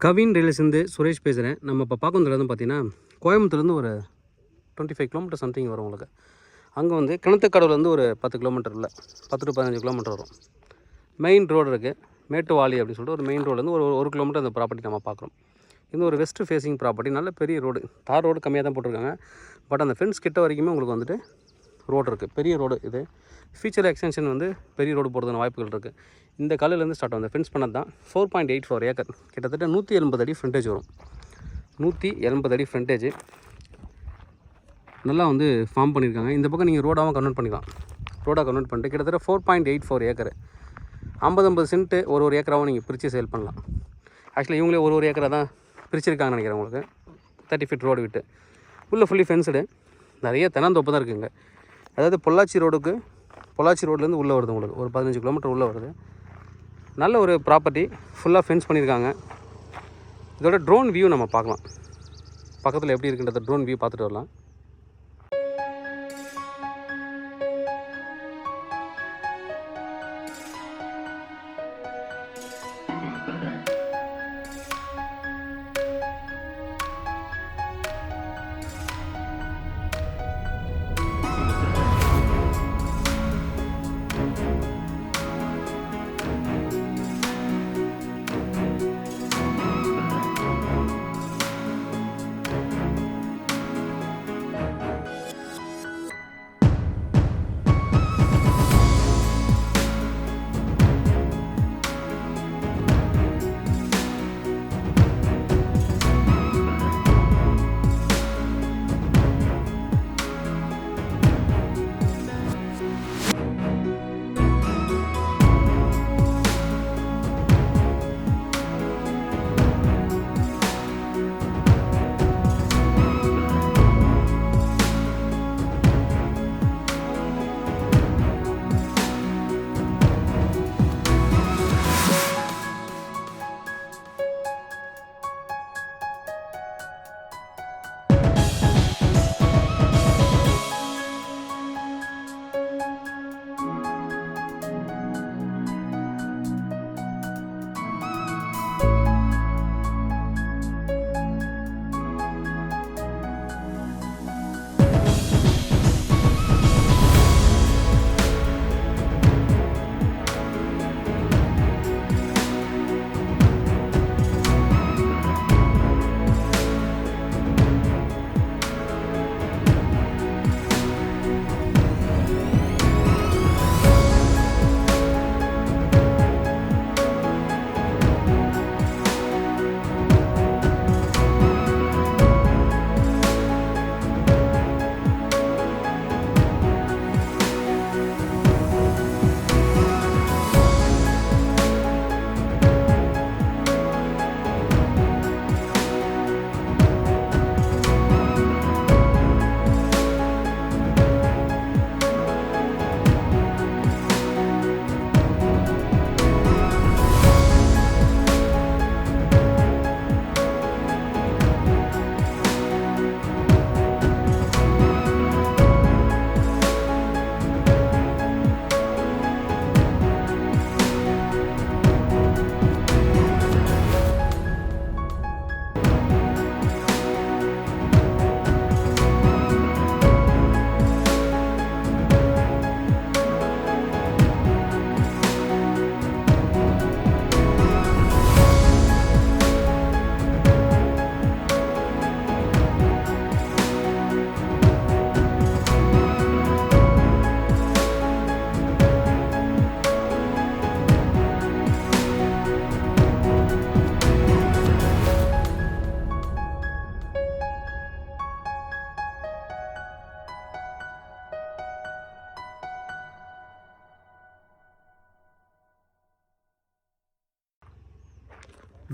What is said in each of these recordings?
கவின் ரியல்ஸ்லேருந்து சுரேஷ் பேசுகிறேன். நம்ம இப்போ பார்க்குறதுலேருந்து பார்த்தீங்கன்னா கோயம்புத்தூர்லேருந்து ஒரு 25 கிலோமீட்டர் சம்திங் வரும் உங்களுக்கு. அங்கே வந்து கிணத்துக்கடவுலேருந்து ஒரு 10 கிலோமீட்டர் இல்லை 10 to 15 கிலோமீட்டர் வரும். மெயின் ரோடு இருக்குது, மேட்டுவாலி அப்படின்னு சொல்லிட்டு ஒரு மெயின் ரோட்லேருந்து ஒரு கிலோமீட்டர் அந்த ப்ராப்பர்ட்டி நம்ம பார்க்குறோம். இது ஒரு வெஸ்ட் ஃபேஸிங் ப்ராப்பர்ட்டி, நல்ல பெரிய ரோடு. தார் ரோடு கம்மியாக தான் போட்டிருக்காங்க, பட் அந்த ஃபென்ஸ் கிட்ட வரைக்குமே உங்களுக்கு வந்துட்டு ரோடு இருக்குது, பெரிய ரோடு. இது ஃபியூச்சர் எக்ஸ்டென்ஷன் வந்து பெரிய ரோடு போடுறதுன வாய்ப்புகள் இருக்குது. இந்த கல்லுலேருந்து ஸ்டார்ட் ஆகும். ஃபென்ஸ் பண்ணது தான் 4.84 ஏக்கர், கிட்டத்தட்ட 180 அடி ஃப்ரண்டேஜ் வரும். 180 அடி ஃப்ரண்டேஜ் நல்லா வந்து ஃபார்ம் பண்ணியிருக்காங்க. இந்த பக்கம் நீங்கள் ரோடாகவும் கன்வெர்ட் பண்ணிக்கலாம். ரோடாக கன்வெர்ட் பண்ணிட்டு கிட்டத்தட்ட 4.84 ஏக்கர், 50 சென்ட்டு ஒரு ஏக்கராகவும் நீங்கள் பிரித்து சேல் பண்ணலாம். ஆக்சுவலி இவங்களே ஒரு ஏக்கரை தான் பிரிச்சிருக்காங்கன்னு நினைக்கிறேன். உங்களுக்கு 30 ஃபீட் ரோடு விட்டு உள்ளே ஃபுல்லி ஃபென்ஸ்டு, நிறைய தென்னந்தோப்பு தான் இருக்குங்க. அதாவது பொள்ளாச்சி ரோட்லேருந்து உள்ளே வருது, உங்களுக்கு ஒரு 15 கிலோமீட்டர் உள்ளே வருது. நல்ல ஒரு ப்ராப்பர்ட்டி, ஃபுல்லாக ஃபென்ஸ் பண்ணியிருக்காங்க. இதோட ட்ரோன் வியூ நம்ம பார்க்கலாம், பக்கத்தில் எப்படி இருக்குன்றத ட்ரோன் வியூ பார்த்துட்டு வரலாம்.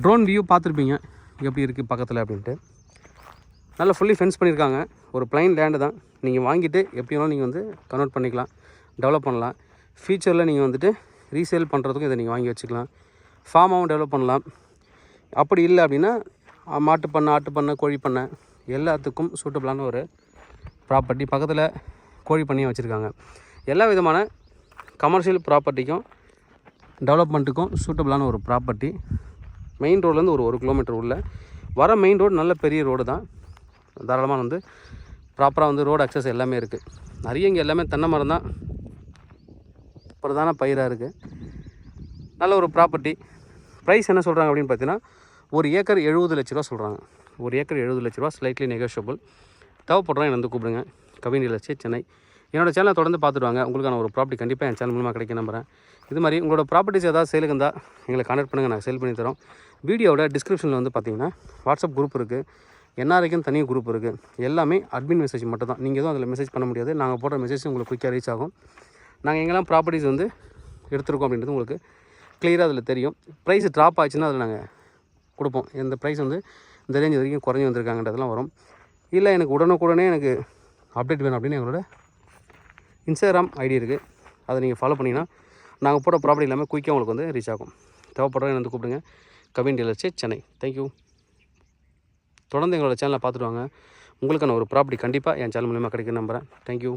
ட்ரோன் வியூ பார்த்துருப்பீங்க எப்படி இருக்குது பக்கத்தில் அப்படின்ட்டு. நல்லா ஃபுல்லி ஃபென்ஸ் பண்ணியிருக்காங்க. ஒரு பிளைன் லேண்டு தான், நீங்கள் வாங்கிட்டு எப்படி வேணாலும் நீங்கள் வந்து கன்வெர்ட் பண்ணிக்கலாம், டெவலப் பண்ணலாம். ஃபியூச்சரில் நீங்கள் வந்துட்டு ரீசேல் பண்ணுறதுக்கும் இதை நீங்கள் வாங்கி வச்சுக்கலாம். ஃபார்மாகவும் டெவலப் பண்ணலாம். அப்படி இல்லை அப்படின்னா மாட்டுப்பண்ணை, ஆட்டுப்பண்ணை, கோழிப்பண்ணை எல்லாத்துக்கும் சூட்டபிளான ஒரு ப்ராப்பர்ட்டி. பக்கத்தில் கோழி பண்ணையும் வச்சுருக்காங்க. எல்லா விதமான கமர்ஷியல் ப்ராப்பர்ட்டிக்கும் டெவலப்மெண்ட்டுக்கும் சூட்டபிளான ஒரு ப்ராப்பர்ட்டி. மெயின் ரோட்லேருந்து ஒரு 1 கிலோமீட்டர் உள்ள வர மெயின் ரோடு நல்ல பெரிய ரோடு தான். தாராளமாக வந்து ப்ராப்பராக வந்து ரோடு அக்சஸ் எல்லாமே இருக்குது. நிறைய இங்கே எல்லாமே தென்னை மரம் தான் பிரதான பயிராக இருக்குது. நல்ல ஒரு ப்ராப்பர்ட்டி. ப்ரைஸ் என்ன சொல்கிறாங்க அப்படின்னு பார்த்தீங்கன்னா, 1 ஏக்கர் 70 லட்ச ரூபா சொல்கிறாங்க. 1 ஏக்கர் 70 லட்ச ரூபா, ஸ்லைட்லி நெகோஷியபிள். தேவைப்படுறோம் என்ன வந்து கூப்பிடுங்க. Kavin real estate, Chennai. என்னோடய சேனலை தொடர்ந்து பார்த்துட்டு வாங்க. உங்களுக்கான ஒரு ப்ராப்பர்ட்டி கண்டிப்பாக என் சேனல் மூலமாக கிடைக்கும் நம்புகிறேன். இது மாதிரி உங்களோட ப்ராப்பர்ட்டிஸ் ஏதாவது சேலுக்கு இருந்தால் எங்களை கான்டாக்ட் பண்ணுங்கள், நாங்கள் சேல் பண்ணி தரோம். வீடியோவோட டிஸ்கிரிப்ஷனில் வந்து பார்த்தீங்கன்னா வாட்ஸ்அப் குரூப் இருக்குது, என்ஆர்ஐக்கும் தனி குரூப் இருக்குது. எல்லாமே அட்மின் மெசேஜ் மட்டும் தான். நீங்கள் எதுவும் அதில் மெசேஜ் பண்ண முடியாது. நாங்கள் போடுற மெசேஜ் உங்களுக்கு குயிக்காக ரீச் ஆகும். நாங்கள் எங்கெல்லாம் ப்ராப்பர்ட்டிஸ் வந்து எடுத்துருக்கோம் அப்படின்றது உங்களுக்கு கிளியராக அதில் தெரியும். ப்ரைஸ் ட்ராப் ஆச்சுன்னா அதில் நாங்கள் கொடுப்போம். இந்த ப்ரைஸ் வந்து இந்த ரேஞ்ச் வரைக்கும் குறைஞ்சி வந்திருக்காங்கன்றதெல்லாம் வரும். இல்லை எனக்கு உடனுக்குடனே எனக்கு அப்டேட் வேணும் அப்படின்னு எங்களோட இன்ஸ்டாகிராம் ஐடி இருக்குது. அதை நீங்கள் ஃபாலோ பண்ணிங்கன்னா நாங்கள் போடுற ப்ராப்பர்ட்டி எல்லாமே குயிக்காக உங்களுக்கு வந்து ரீச் ஆகும். தேவைப்படுறவங்க வந்து கூப்பிடுங்க. Kavin real estate, Chennai. Thank you. தொடர்ந்து எங்களோட சேனலை பார்த்துட்டு வாங்க. உங்களுக்கான ஒரு ப்ராப்பர்ட்டி கண்டிப்பாக என் சேனல் மூலமாக கிடைக்கும் நம்புகிறேன். தேங்க்யூ.